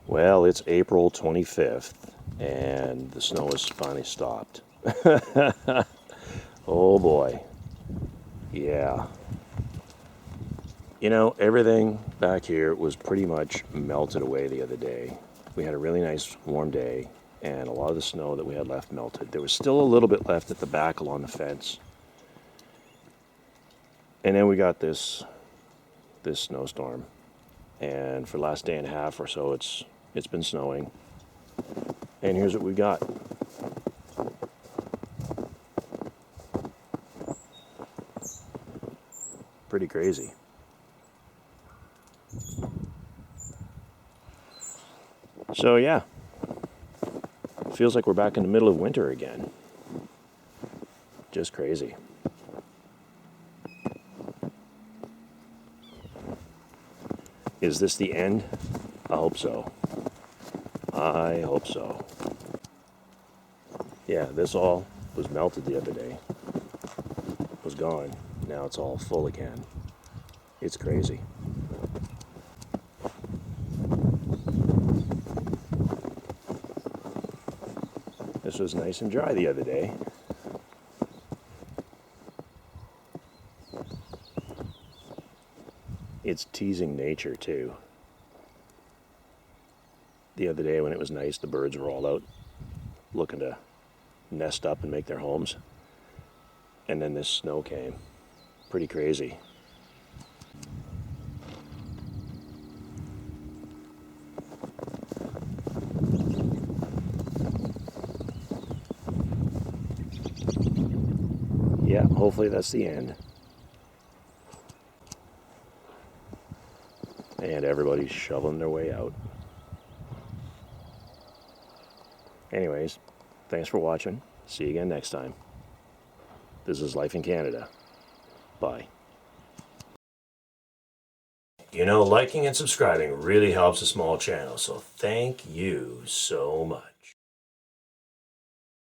Well, it's April 25th, and the snow has finally stopped. Oh boy. Yeah. You know, everything back here was pretty much melted away the other day. We had a really nice warm day, and a lot of the snow that we had left melted. There was still a little bit left at the back along the fence. And then we got this snowstorm. And for the last day and a half or so, it's been snowing. And here's what we got. Pretty crazy. So yeah, feels like we're back in the middle of winter again. Just crazy. Is this the end? I hope so. I hope so. Yeah, this all was melted the other day. Was gone. Now it's all full again. It's crazy. This was nice and dry the other day. It's teasing nature too. The other day when it was nice, the birds were all out looking to nest up and make their homes. And then this snow came. Pretty crazy. Yeah, hopefully that's the end. And everybody's shoveling their way out. Anyways, thanks for watching. See you again next time. This is Life in Canada. Bye. You know, liking and subscribing really helps a small channel, so thank you so much.